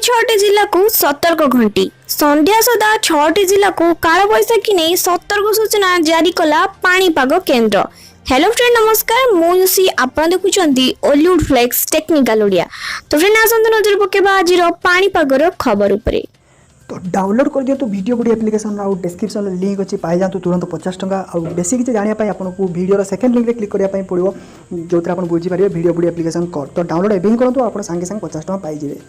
छटी जिला को सतर्क घंटी संध्या सुधा छटी जिला को काल बैशाखी नहीं सतर्क सूचना जारी कला पाणीपाग केन्द्र। हेलो फ्रेंड नमस्कार मुसी आपण देखुचंती ओलीवुड फ्लेक्स टेक्निकल ओडिया। तो फ्रेंड आसंत नजर पकेबा आज पाणीपागर खबर उपरे। तो डाउनलोड कर दियो तो वीडियो बुडी एप्लिकेशन आउ डिस्क्रिप्शन में लिंक अच्छी पाई जातु तुरंत 50 टंका आउ बेसी किसी जानिया पाई आपको वीडियो सेकंड लिंक रे क्लिक करिया पाई पड़िबो जो आपण बुझी पारिबे वीडियो बुडी एप्लिकेशन कर तो डाउनलोड एबिंग करंतु आपण संगे संग 50 टंका पाई जिवे।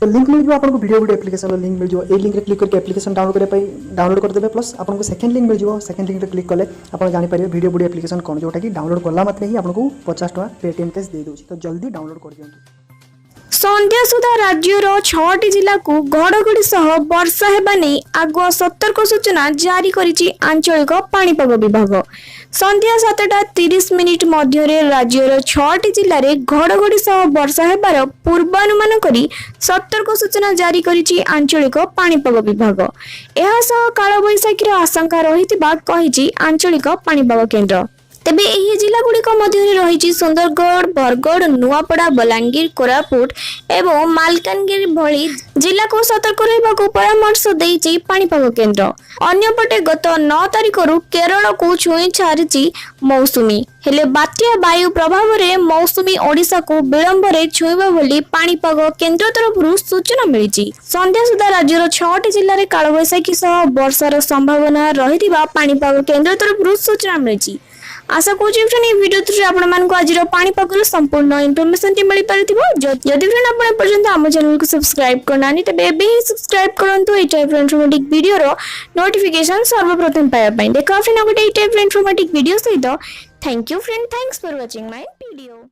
तो लिंक मिल जो आपको वीडियो बुडी एप्लिकेशन लिंक मिल जो ए लिंक रे क्लिक करके एप्लिकेशन डाउनलोड करिया पाई डाउनलोड कर देबे प्लस आपको सेकंड लिंक मिल जो सेकंड लिंक रे क्लिक कले आपण जानि पारिबे वीडियो बुडी एप्लिकेशन कोन जोटा कि डाउनलोड करला मात्रे ही आपको 50 टंका पेटीएम कैश दे दोछि। तो जल्दी डाउनलोड कर दियंतु। संध्या सुधा राज्यर 6टी जिला को घड़घड़ी सह वर्षा हेबा नै आगुआ सतर्क सूचना जारी करिछि आंचलिक पाणीपाग विभाग। संध्या 7:30 मध्य राज्यर 6टी जिले में घड़घड़ी सह वर्षा हेबार पूर्वानुमान करी सतर्क सूचना जारी करिछि आंचलिक पाणीपाग विभाग। एहा सह काल बैशाखीर आशंका रहितिबा कहिछि आंचलिक पाणीपाग केन्द्र। तेबे एही जिला गुड़िक मध्य रही सुंदरगढ़ बरगढ़ नुआपड़ा बलांगीर कोरापुट एवं मालकानगिरी भली जिला को सतर्क रहबाकू परामर्श देइछि पाणीपाग केन्द्र। अन्यपटे गत 9 तारिख केरल को छुई छारिछि मौसुमी हेले बात्या वायु प्रभाव रे मौसुमी ओडिशा को विलंब रे छुईबा बोली पाणीपाग केन्द्र तरफ सूचना मिली। संध्या सुधा राज्यर 6टी जिले में कालबैशाखी सह वर्षार संभावना रहिथिबा पाणीपाग केन्द्र तरफ सूचना मिली। आशा करूँ फ्रेंड वीडियो थ्रू आपण मानक आज पाणीपाग संपूर्ण इनफॉरमेशन टी मिल पारिथिबो। जदि फ्रेंड आपण पर्यंत हम चैनल को सब्सक्राइब करना नहीं तबे एबे ही सब्सक्राइब करंतु ए टाइप इन्फॉर्मेटिव वीडियो रो नोटिफिकेशन सर्वप्रथम पाया पई। देखा फ्रेंड गोटे ए टाइप इन्फॉर्मेटिव वीडियो सहित। Thank you friend, thanks for watching my video.